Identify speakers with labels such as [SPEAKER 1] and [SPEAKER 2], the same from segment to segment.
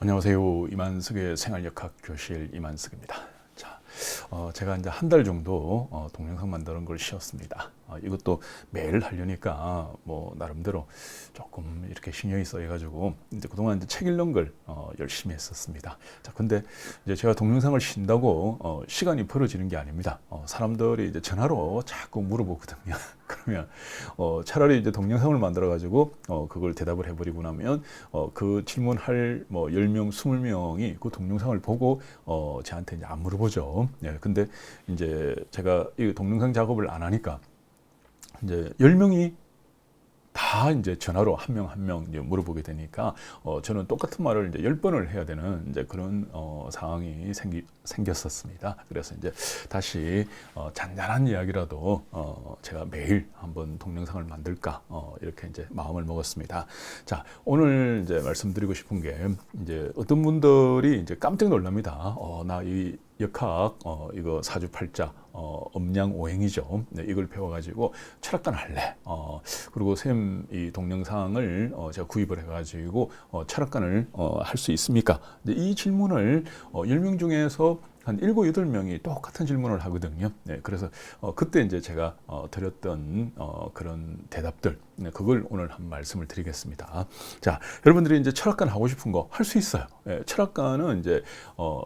[SPEAKER 1] 안녕하세요. 이만석의 생활역학 교실 이만석입니다. 자, 제가 이제 한 달 정도 동영상 만드는 걸 쉬었습니다. 이것도 매일 하려니까 뭐 나름대로 조금 이렇게 신경이 써가지고 이제 그동안 이제 책 읽는 걸 열심히 했었습니다. 자, 근데 이제 제가 동영상을 쉰다고 시간이 벌어지는 게 아닙니다. 사람들이 이제 전화로 자꾸 물어보거든요. 그러면 차라리 이제 동영상을 만들어 가지고 그걸 대답을 해버리고 나면 그 질문할 뭐 10명, 20명이 그 동영상을 보고 저한테 이제 안 물어보죠. 예, 근데 이제 제가 이 동영상 작업을 안 하니까 이제 10명이 다 이제 전화로 한 명 한 명 물어보게 되니까 저는 똑같은 말을 이제 10번을 해야 되는 이제 그런 상황이 생겼었습니다. 그래서 이제 다시 잔잔한 이야기라도 제가 매일 한번 동영상을 만들까 이렇게 이제 마음을 먹었습니다. 자, 오늘 이제 말씀드리고 싶은 게 이제 어떤 분들이 이제 깜짝 놀랍니다. 나 이 역학 이거 사주팔자 음양오행이죠. 네, 이걸 배워가지고 철학관 할래. 그리고 쌤 이 동영상을 제가 구입을 해가지고 철학관을 할 수 있습니까? 이 질문을 10명 중에서 한 7, 8명이 똑같은 질문을 하거든요. 네, 그래서 그때 이제 제가 드렸던 그런 대답들, 네, 그걸 오늘 한 말씀을 드리겠습니다. 자, 여러분들이 이제 철학관 하고 싶은 거 할 수 있어요. 네, 철학관은 이제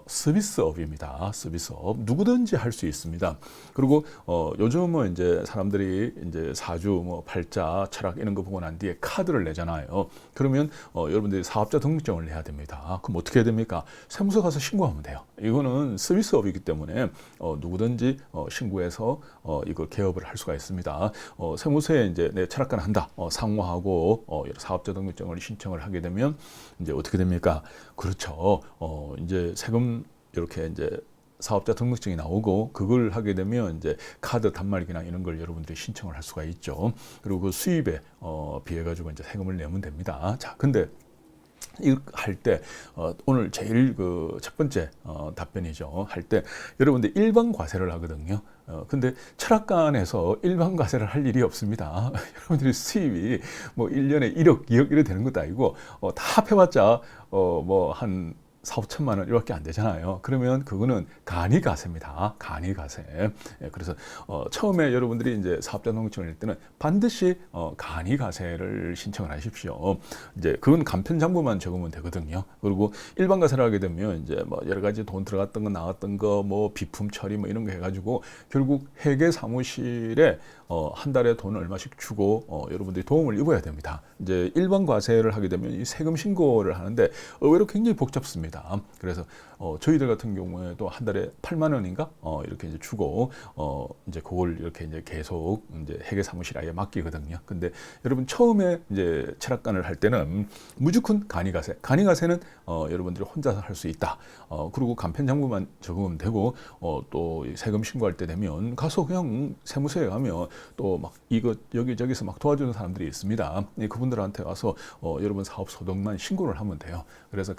[SPEAKER 1] 서비스업입니다. 서비스업 누구든지 할 수 있습니다. 그리고 요즘은 이제 사람들이 이제 사주, 뭐 팔자, 철학 이런 거 보고 난 뒤에 카드를 내잖아요. 그러면 여러분들이 사업자 등록증을 내야 됩니다. 그럼 어떻게 해야 됩니까? 세무서 가서 신고하면 돼요. 이거는 서비스업이기 때문에 누구든지 신고해서 이걸 개업을 할 수가 있습니다. 세무서에 이제 내 철학관 한다 상호하고 사업자 등록증을 신청을 하게 되면 이제 어떻게 됩니까? 그렇죠. 이제 세금 이렇게 이제 사업자 등록증이 나오고 그걸 하게 되면 이제 카드 단말기나 이런 걸 여러분들이 신청을 할 수가 있죠. 그리고 그 수입에 비해 가지고 이제 세금을 내면 됩니다. 자, 근데 이거 할 때 오늘 제일 그 첫 번째 답변이죠. 할 때 여러분들 일반 과세를 하거든요. 근데 철학관에서 일반 과세를 할 일이 없습니다. 여러분들이 수입이 뭐 1년에 1억, 2억 이래 되는 것도 아니고 다 합해봤자 뭐한 4, 5천만 원 이렇게 안 되잖아요. 그러면 그거는 간이가세입니다. 간이가세. 예, 그래서 처음에 여러분들이 이제 사업자 등록증을 낼 때는 반드시 간이가세를 신청을 하십시오. 이제 그건 간편장부만 적으면 되거든요. 그리고 일반 가세를 하게 되면 이제 뭐 여러 가지 돈 들어갔던 거 나왔던 거 뭐 비품 처리 뭐 이런 거 해가지고 결국 회계 사무실에 한 달에 돈 얼마씩 주고 여러분들이 도움을 입어야 됩니다. 이제 일반 과세를 하게 되면 이 세금 신고를 하는데 의외로 굉장히 복잡습니다. 그래서 저희들 같은 경우에도 한 달에 8만 원인가 이렇게 이제 주고 이제 그걸 이렇게 이제 계속 이제 회계 사무실 아예 맡기거든요. 근데 여러분 처음에 이제 철학관을 할 때는 무조건 간이가세. 간이가세는 여러분들이 혼자서 할 수 있다. 그리고 간편장부만 적으면 되고 또 세금 신고할 때 되면 가서 그냥 세무서에 가면 또 막 이거 여기저기서 막 도와주는 사람들이 있습니다. 그분들한테 가서 여러분 사업 소득만 신고를 하면 돼요. 그래서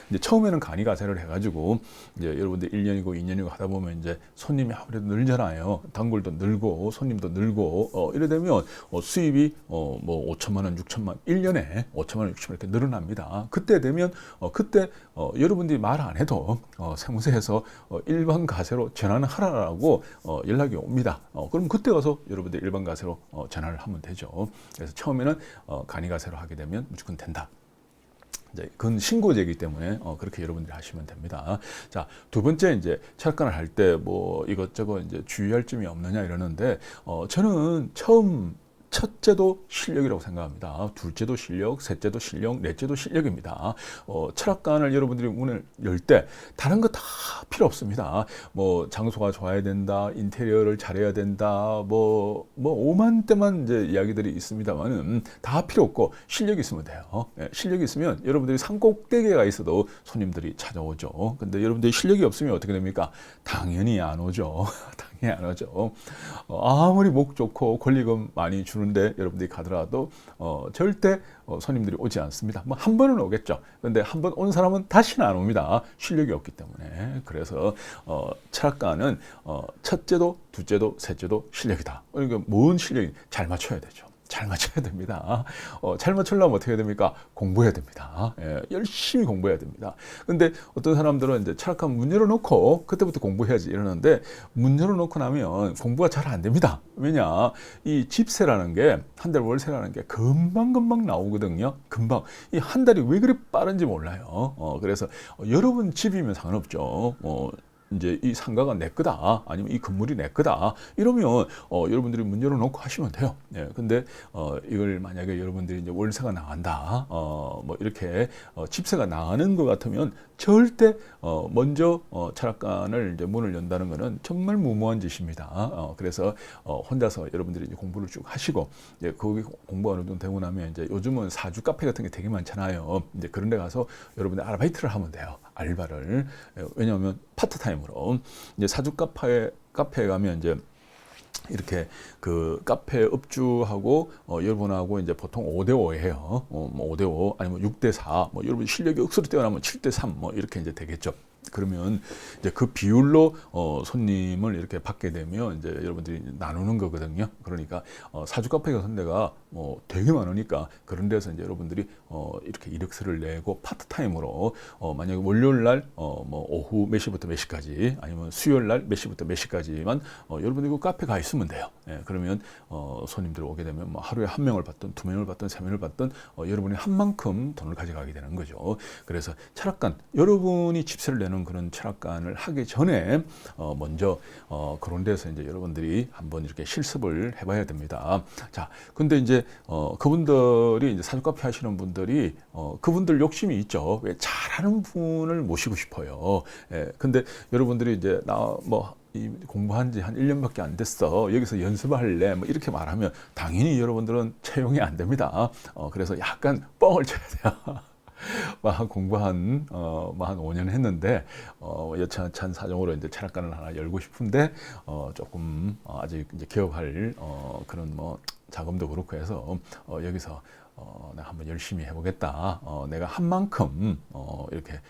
[SPEAKER 1] 이제 처음에는 간이가세를 해가지고 이제 여러분들 1년이고 2년이고 하다 보면 이제 손님이 아무래도 늘잖아요. 단골도 늘고 손님도 늘고 이래 되면 수입이 뭐 5천만 원, 6천만 원, 1년에 5천만 원, 6천만 원 이렇게 늘어납니다. 그때 되면 그때 여러분들이 말 안 해도 세무서에서 일반 가세로 전환을 하라고 연락이 옵니다. 그럼 그때 가서 여러분들 일반 가세로 전환을 하면 되죠. 그래서 처음에는 간이가세로 하게 되면 무조건 된다. 이제 그건 신고제이기 때문에 그렇게 여러분들이 하시면 됩니다. 자, 두 번째 이제 철학관을 할 때 뭐 이것저것 이제 주의할 점이 없느냐 이러는데 저는 첫째도 실력이라고 생각합니다. 둘째도 실력, 셋째도 실력, 넷째도 실력입니다. 철학관을 여러분들이 문을 열 때 다른 거 다 필요 없습니다. 뭐 장소가 좋아야 된다, 인테리어를 잘해야 된다, 뭐 오만 대만 이제 이야기들이 있습니다만은 다 필요 없고 실력이 있으면 돼요. 예, 실력이 있으면 여러분들이 산 꼭대기에 가 있어도 손님들이 찾아오죠. 근데 여러분들이 실력이 없으면 어떻게 됩니까? 당연히 안 오죠. 당연히 안 오죠. 아무리 목 좋고 권리금 많이 주는데 여러분들이 가더라도 절대 손님들이 오지 않습니다. 뭐 한 번은 오겠죠. 그런데 한 번 온 사람은 다시는 안 옵니다. 실력이 없기 때문에. 그래서 철학관은 첫째도, 둘째도, 셋째도 실력이다. 그러니까 뭔 실력이 잘 맞춰야 되죠. 잘 맞춰야 됩니다. 잘 맞추려면 어떻게 해야 됩니까? 공부해야 됩니다. 예, 열심히 공부해야 됩니다. 근데 어떤 사람들은 이제 철학관 문 열어놓고 그때부터 공부해야지 이러는데 문 열어놓고 나면 공부가 잘 안 됩니다. 왜냐? 이 집세라는 게, 한 달 월세라는 게 금방금방 나오거든요. 금방. 이 한 달이 왜 그리 빠른지 몰라요. 그래서 여러분 집이면 상관없죠. 이제 이 상가가 내 거다, 아니면 이 건물이 내 거다, 이러면 여러분들이 문 열어놓고 하시면 돼요. 예, 근데 이걸 만약에 여러분들이 이제 월세가 나간다, 뭐 이렇게 집세가 나가는 것 같으면 절대 먼저 철학관을 이제 문을 연다는 것은 정말 무모한 짓입니다. 그래서 혼자서 여러분들이 이제 공부를 쭉 하시고, 이제 거기 공부 어느 정도 되고 나면 이제 요즘은 사주 카페 같은 게 되게 많잖아요. 이제 그런 데 가서 여러분들 아르바이트를 하면 돼요. 알바를. 왜냐하면 파트타임으로 이제 사주 카페에 가면 이제 이렇게 그 카페 업주하고 여러분하고 이제 보통 5대5 해요. 뭐 5대5 아니면 6대4, 뭐 여러분 실력이 억수로 뛰어나면 7대3 뭐 이렇게 이제 되겠죠. 그러면 이제 그 비율로 손님을 이렇게 받게 되면 이제 여러분들이 나누는 거거든요. 그러니까 사주 카페 같은 데가 되게 많으니까 그런 데서 이제 여러분들이 이렇게 이력서를 내고 파트타임으로 만약에 월요일 날 뭐 오후 몇 시부터 몇 시까지, 아니면 수요일 날 몇 시부터 몇 시까지만 여러분들이 그 카페 가 있으면 돼요. 예, 그러면 손님들 오게 되면 뭐 하루에 한 명을 받든 두 명을 받든 세 명을 받든 여러분이 한 만큼 돈을 가져가게 되는 거죠. 그래서 철학관, 여러분이 집세를 내는 그런 철학관을 하기 전에 먼저 그런 데서 이제 여러분들이 한번 이렇게 실습을 해봐야 됩니다. 자, 근데 이제 그분들이 이제 사주 카페 하시는 분들이 그분들 욕심이 있죠. 왜 잘하는 분을 모시고 싶어요. 예, 근데 여러분들이 이제 이 공부한 지 한 1년밖에 안 됐어, 여기서 연습할래, 뭐 이렇게 말하면 당연히 여러분들은 채용이 안 됩니다. 그래서 약간 뻥을 쳐야 돼요. 막 공부한 한 5년 했는데 여차한 사정으로 이제 철학관을 하나 열고 싶은데 조금 아직 이제 개업할 그런 뭐 자금도 그렇고 해서 여기서 내가 한번 열심히 해보겠다. 내가 한 만큼 이렇게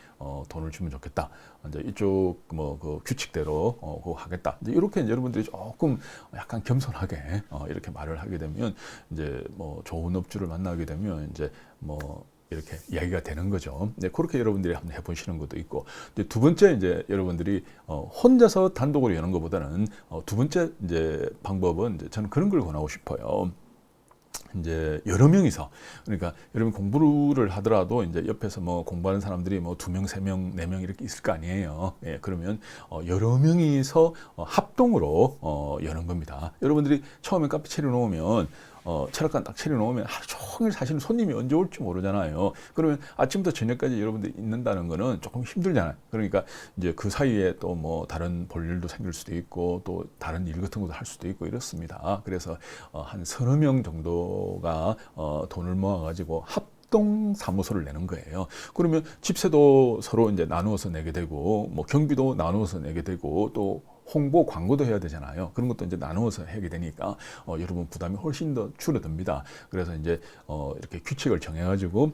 [SPEAKER 1] 돈을 주면 좋겠다. 이제 이쪽 뭐 그 규칙대로 그거 하겠다. 이제 이렇게 이제 여러분들이 조금 약간 겸손하게 이렇게 말을 하게 되면 이제 뭐 좋은 업주를 만나게 되면 이제 뭐 이렇게 이야기가 되는 거죠. 네, 그렇게 여러분들이 한번 해보시는 것도 있고, 이제 두 번째 이제 여러분들이 혼자서 단독으로 여는 것보다는 두 번째 이제 방법은 이제 저는 그런 걸 권하고 싶어요. 이제 여러 명이서, 그러니까 여러분 공부를 하더라도 이제 옆에서 뭐 공부하는 사람들이 뭐 2명, 3명, 4명 이렇게 있을 거 아니에요. 예, 그러면 여러 명이서 합동으로 여는 겁니다. 여러분들이 처음에 카페 차려놓으면 철학관 딱 차려놓으면 하루 종일 사실은 손님이 언제 올지 모르잖아요. 그러면 아침부터 저녁까지 여러분들이 있는다는 거는 조금 힘들잖아요. 그러니까 이제 그 사이에 또 뭐 다른 볼 일도 생길 수도 있고 또 다른 일 같은 것도 할 수도 있고 이렇습니다. 그래서 한 서너 명 정도가 돈을 모아가지고 합동 사무소를 내는 거예요. 그러면 집세도 서로 이제 나누어서 내게 되고, 뭐 경비도 나누어서 내게 되고, 또 홍보 광고도 해야 되잖아요. 그런 것도 이제 나누어서 하게 되니까 여러분 부담이 훨씬 더 줄어듭니다. 그래서 이제 이렇게 규칙을 정해가지고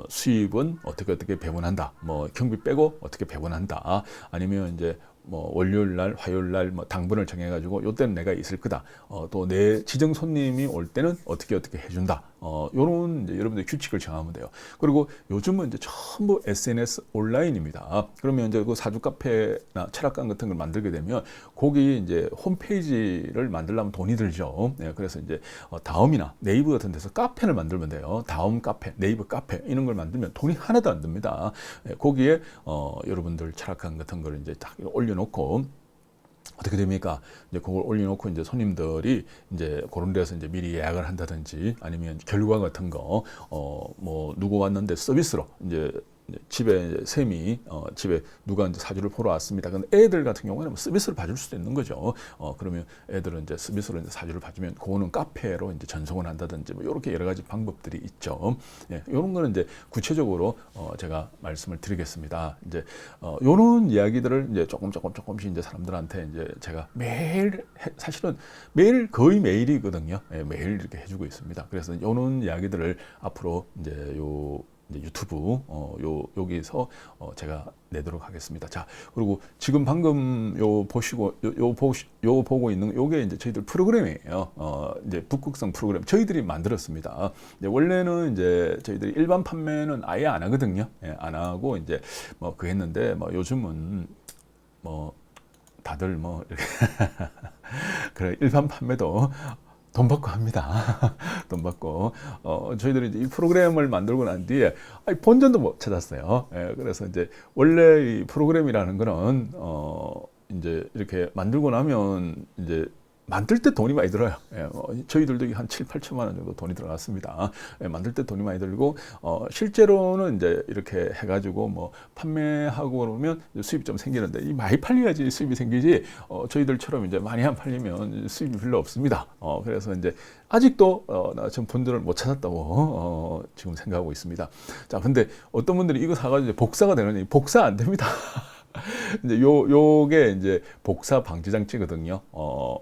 [SPEAKER 1] 수입은 어떻게 배분한다, 뭐 경비 빼고 어떻게 배분한다, 아니면 이제 뭐 월요일 날, 화요일 날 뭐 당분을 정해가지고 요때는 내가 있을 거다. 또 내 지정 손님이 올 때는 어떻게 해준다. 요런 이제 여러분들 규칙을 정하면 돼요. 그리고 요즘은 이제 전부 SNS 온라인입니다. 그러면 이제 그 사주 카페나 철학관 같은 걸 만들게 되면 거기 이제 홈페이지를 만들려면 돈이 들죠. 네, 그래서 이제 다음이나 네이버 같은 데서 카페를 만들면 돼요. 다음 카페, 네이버 카페 이런 걸 만들면 돈이 하나도 안 듭니다. 네, 거기에 여러분들 철학관 같은 걸 이제 딱 올려놓고 어떻게 됩니까? 이제 그걸 올려놓고 이제 손님들이 이제 그런 데서 이제 미리 예약을 한다든지, 아니면 결과 같은 거, 뭐 누구 왔는데 서비스로 이제 집에 셈이 집에 누가 이제 사주를 보러 왔습니다. 근데 애들 같은 경우에는 뭐 서비스를 봐줄 수도 있는 거죠. 그러면 애들은 이제 서비스로 이제 사주를 봐주면 그거는 카페로 이제 전송을 한다든지 뭐 이렇게 여러 가지 방법들이 있죠. 예, 이런 거는 이제 구체적으로 제가 말씀을 드리겠습니다. 이제 이런 이야기들을 이제 조금씩 이제 사람들한테 이제 제가 매일 사실은 매일 거의 매일이거든요. 예, 매일 이렇게 해주고 있습니다. 그래서 이런 이야기들을 앞으로 이제 이제 유튜브 여기서 제가 내도록 하겠습니다. 자, 그리고 지금 방금 요 보시고 요 보고 있는 요게 이제 저희들 프로그램이에요. 이제 북극성 프로그램 저희들이 만들었습니다. 이제 원래는 이제 저희들이 일반 판매는 아예 안 하거든요. 예, 안 하고 이제 뭐 그 했는데 뭐 요즘은 뭐 다들 뭐 이렇게 그래 일반 판매도 돈 받고 합니다. 돈 받고 저희들이 이제 이 프로그램을 만들고 난 뒤에 본전도 못 찾았어요. 예, 그래서 이제 원래 이 프로그램이라는 거는 이제 이렇게 만들고 나면 이제 만들 때 돈이 많이 들어요. 예, 저희들도 한 7, 8천만 원 정도 돈이 들어갔습니다. 예, 만들 때 돈이 많이 들고 실제로는 이제 이렇게 해가지고 뭐 판매하고 그러면 수입이 좀 생기는데 이 많이 팔려야지 수입이 생기지 저희들처럼 이제 많이 안 팔리면 수입이 별로 없습니다. 그래서 이제 아직도 나 지금 본전을 못 찾았다고 지금 생각하고 있습니다. 자, 근데 어떤 분들이 이거 사가지고 이제 복사가 되느니 복사 안 됩니다. 이제 요게 이제 복사 방지 장치거든요.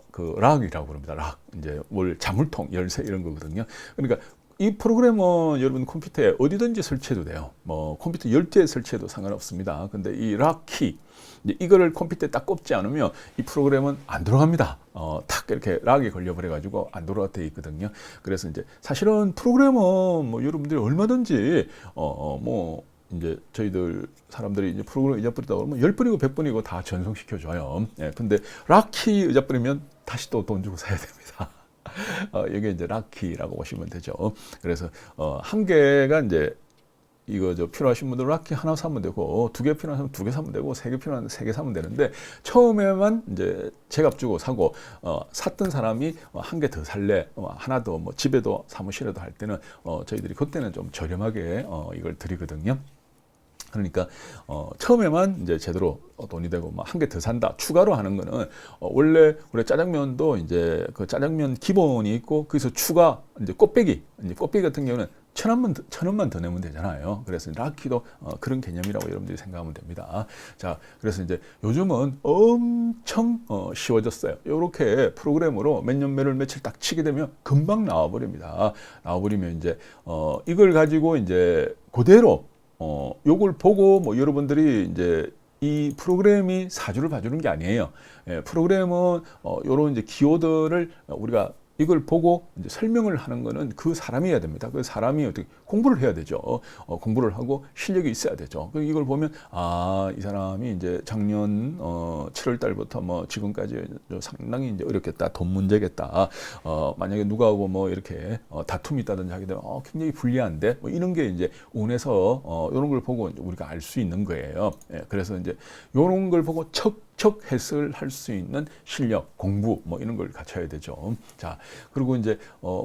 [SPEAKER 1] 그 락이라고 그럽니다. 락. 이제 자물통, 열쇠 이런 거거든요. 그러니까 이 프로그램은 여러분 컴퓨터에 어디든지 설치해도 돼요. 뭐 컴퓨터 열대에 설치해도 상관없습니다. 근데 이 락 키, 이거를 컴퓨터에 딱 꼽지 않으면 이 프로그램은 안 돌아갑니다. 탁 이렇게 락이 걸려버려 가지고 안 돌아가 있거든요. 그래서 이제 사실은 프로그램은 뭐 여러분들이 얼마든지 뭐 이제 저희들 사람들이 이제 프로그램 잊어버리다 그러면 10번이고 100번이고 다 전송시켜줘요. 예, 근데 락키 잊어버리면 다시 또 돈 주고 사야 됩니다. 이게 이제 락키라고 보시면 되죠. 그래서 한 개가 이제 이거 필요하신 분들 락키 하나 사면 되고 2개 필요하면 2개 사면 되고 3개 필요하면 3개 사면 되는데 처음에만 이제 제값 주고 사고 샀던 사람이 한 개 더 살래 하나 더 뭐 집에도 사무실에도 할 때는 저희들이 그때는 좀 저렴하게 이걸 드리거든요. 그러니까 처음에만 이제 제대로 돈이 되고 한 개 더 산다 추가로 하는 거는 원래 우리 짜장면도 이제 그 짜장면 기본이 있고 거기서 추가 이제 꽃배기 같은 경우는 1,000원만 더 내면 되잖아요. 그래서 락키도 그런 개념이라고 여러분들이 생각하면 됩니다. 자, 그래서 이제 요즘은 엄청 쉬워졌어요. 이렇게 프로그램으로 몇 년 몇월 며칠 딱 치게 되면 금방 나와버립니다. 나와버리면 이제 이걸 가지고 이제 그대로 요걸 보고 뭐 여러분들이 이제 이 프로그램이 사주를 봐주는 게 아니에요. 예, 프로그램은 요런 이제 기호들을 우리가 이걸 보고 이제 설명을 하는 거는 그 사람이 해야 됩니다. 그 사람이 어떻게 공부를 해야 되죠. 공부를 하고 실력이 있어야 되죠. 이걸 보면 이 사람이 이제 작년 7월 달부터 뭐 지금까지 상당히 이제 어렵겠다. 돈 문제겠다. 만약에 누구하고 뭐 이렇게 다툼이 있다든지 하게 되면 굉장히 불리한데 뭐 이런 게 이제 운에서 이런 걸 보고 우리가 알 수 있는 거예요. 예, 그래서 이제 이런 걸 보고 척 해석할 수 있는 실력, 공부 뭐 이런 걸 갖춰야 되죠. 자, 그리고 이제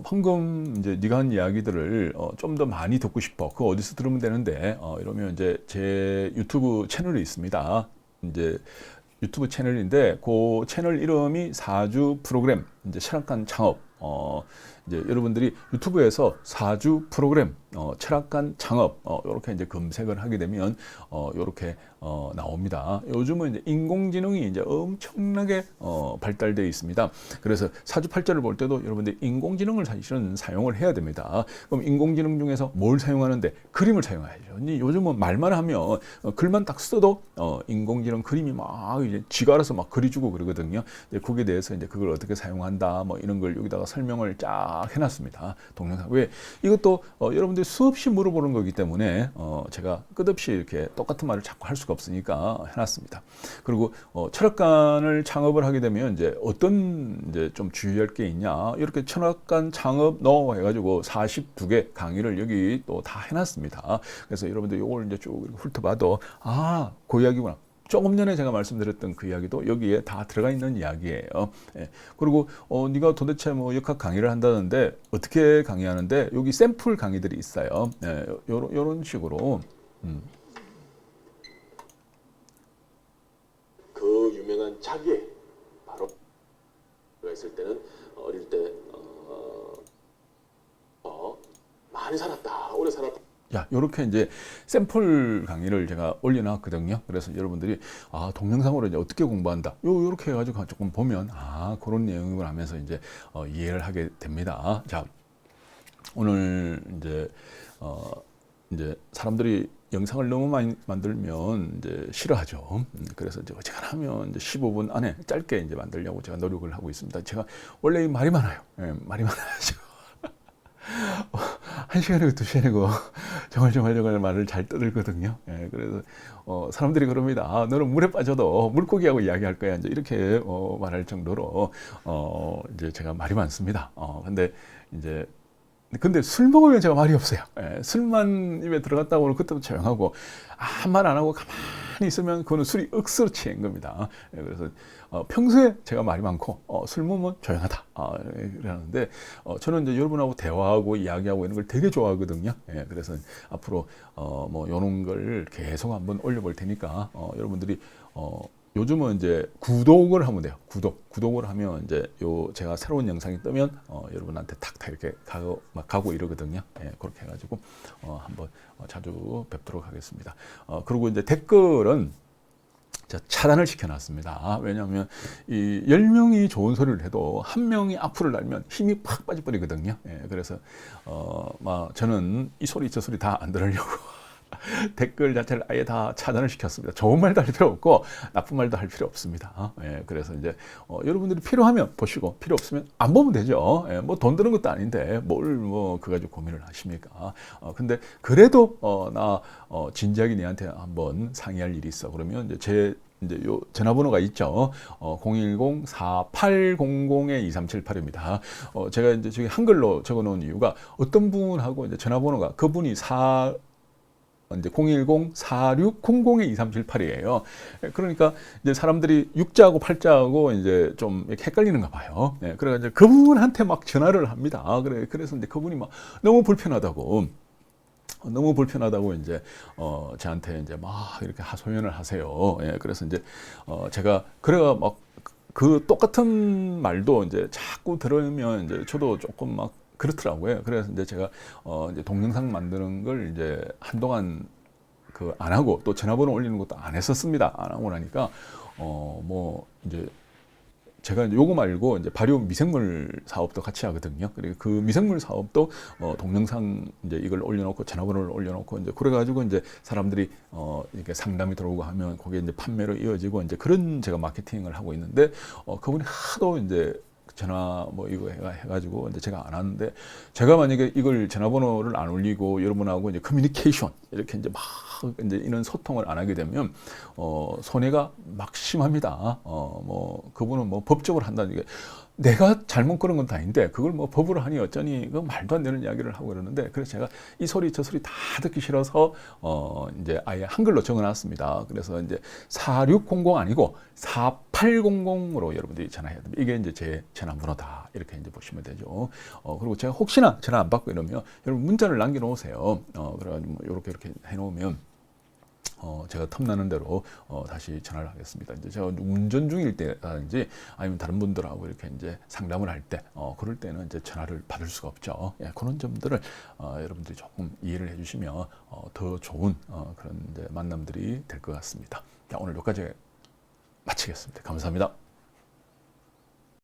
[SPEAKER 1] 방금 이제 네가 한 이야기들을 좀 더 많이 듣고 싶어. 그거 어디서 들으면 되는데 이러면 이제 제 유튜브 채널이 있습니다. 이제 유튜브 채널인데 그 채널 이름이 사주 프로그램 이제 철학관 창업. 이제 여러분들이 유튜브에서 사주 프로그램 철학관 창업 이렇게 이제 검색을 하게 되면 이렇게 나옵니다. 요즘은 이제 인공지능이 이제 엄청나게 발달되어 있습니다. 그래서 사주팔자를 볼 때도 여러분들 인공지능을 사실은 사용을 해야 됩니다. 그럼 인공지능 중에서 뭘 사용하는데 그림을 사용해야죠. 요즘은 말만 하면 글만 딱 써도 인공지능 그림이 막 이제 지가 알아서 막 그려주고 그러거든요. 거기에 대해서 이제 그걸 어떻게 사용한다 뭐 이런 걸 여기다가 설명을 쫙 해놨습니다. 동영상. 왜 이것도 여러분들이 수없이 물어보는 거기 때문에 제가 끝없이 이렇게 똑같은 말을 자꾸 할 수가 없으니까 해놨습니다. 그리고 철학관을 창업을 하게 되면 이제 어떤 이제 좀 주의할 게 있냐 이렇게 철학관 창업 너 해가지고 42개 강의를 여기 또 다 해놨습니다. 그래서 여러분들 이걸 이제 쭉 훑어봐도 그 이야기구나. 조금 전에 제가 말씀드렸던 그 이야기도 여기에 다 들어가 있는 이야기예요. 예. 그리고 네가 도대체 뭐 역학 강의를 한다는데 어떻게 강의하는데 여기 샘플 강의들이 있어요. 예. 요런 식으로.
[SPEAKER 2] 그 유명한 자기의 바로 있을 때는 어릴 때 많이 살았다, 오래 살았다.
[SPEAKER 1] 야, 요렇게 이제 샘플 강의를 제가 올려놨거든요. 그래서 여러분들이 동영상으로 이제 어떻게 공부한다. 요렇게 해가지고 조금 보면 그런 내용을 하면서 이제 이해를 하게 됩니다. 자, 오늘 이제 이제 사람들이 영상을 너무 많이 만들면 이제 싫어하죠. 그래서 이제 어지간하면 이제 15분 안에 짧게 이제 만들려고 제가 노력을 하고 있습니다. 제가 원래 말이 많아요. 예, 말이 많아가지고 1시간이고 2시간이고 정말 말을 잘 떠들거든요. 예, 그래서 사람들이 그럽니다. 아, 너는 물에 빠져도 물고기하고 이야기할 거야. 이제 이렇게 말할 정도로 이제 제가 말이 많습니다. 근데 술 먹으면 제가 말이 없어요. 예, 술만 입에 들어갔다고 하면 그때부터 조용하고 아무 말 안 하고 가만히 있으면 그거는 술이 억수로 취한 겁니다. 예, 그래서 평소에 제가 말이 많고 술 먹으면 조용하다 그러는데 저는 이제 여러분하고 대화하고 이야기하고 이런 걸 되게 좋아하거든요. 예, 그래서 앞으로 뭐 이런 걸 계속 한번 올려볼 테니까 여러분들이 요즘은 이제 구독을 하면 돼요. 구독을 하면 이제 제가 새로운 영상이 뜨면 여러분한테 탁탁 이렇게 가고 이러거든요. 예, 그렇게 해가지고 한번 자주 뵙도록 하겠습니다. 그리고 이제 댓글은 차단을 시켜놨습니다. 왜냐하면 이 10명이 좋은 소리를 해도 한 명이 악플을 달면 힘이 팍 빠져버리거든요. 예, 그래서 저는 이 소리 저 소리 다 안 들으려고 댓글 자체를 아예 다 차단을 시켰습니다. 좋은 말도 할 필요 없고 나쁜 말도 할 필요 없습니다. 예, 그래서 이제 여러분들이 필요하면 보시고 필요 없으면 안 보면 되죠. 예, 뭐 돈 드는 것도 아닌데 뭘 뭐 그 가지고 고민을 하십니까? 근데 그래도 나 진지하게 니한테 한번 상의할 일이 있어. 그러면 이제 요 전화번호가 있죠. 010-4800-2378입니다. 제가 이제 저기 한글로 적어 놓은 이유가 어떤 분하고 이제 전화번호가 그분이 이제 010-4600-2378이에요. 그러니까 이제 사람들이 6자하고 8자하고 이제 좀 이렇게 헷갈리는가 봐요. 네, 그래가지고 그분한테 막 전화를 합니다. 그래서 이제 그분이 막 너무 불편하다고 이제 저한테 이제 막 이렇게 하소연을 하세요. 예, 그래서 이제 제가 그래가 막 그 똑같은 말도 이제 자꾸 들으면 이제 저도 조금 막 그렇더라고요. 그래서 이제 제가 이제 동영상 만드는 걸 이제 한동안 안 하고 또 전화번호 올리는 것도 안 했었습니다. 안 하고 나니까 뭐 이제 제가 요거 말고 이제 발효 미생물 사업도 같이 하거든요. 그리고 그 미생물 사업도 동영상 이제 이걸 올려놓고 전화번호를 올려놓고 이제 그래가지고 이제 사람들이 이렇게 상담이 들어오고 하면 거기에 이제 판매로 이어지고 이제 그런 제가 마케팅을 하고 있는데 그분이 하도 이제 전화 뭐 이거 해가지고 이제 제가 안 하는데 제가 만약에 이걸 전화번호를 안 올리고 여러분하고 이제 커뮤니케이션 이렇게 이제 막 이제 이런 소통을 안 하게 되면 손해가 막심합니다. 뭐 그분은 뭐 법적으로 한다는 게 내가 잘못 그런 건 아닌데 그걸 뭐 법으로 하니 어쩌니 그 말도 안 되는 이야기를 하고 그러는데 그래서 제가 이 소리 저 소리 다 듣기 싫어서 이제 아예 한글로 적어놨습니다. 그래서 이제 4600 아니고 4800으로 여러분들이 전화해야 됩니다. 이게 이제 제 전화번호다 이렇게 이제 보시면 되죠. 그리고 제가 혹시나 전화 안 받고 이러면 여러분 문자를 남겨놓으세요. 그래가지고 뭐 이렇게 해놓으면 제가 틈나는 대로 다시 전화를 하겠습니다. 이제 제가 운전 중일 때라든지 아니면 다른 분들하고 이렇게 이제 상담을 할 때, 그럴 때는 이제 전화를 받을 수가 없죠. 예, 그런 점들을 여러분들이 조금 이해를 해주시면 더 좋은 그런 이제 만남들이 될 것 같습니다. 자, 오늘 여기까지 마치겠습니다. 감사합니다.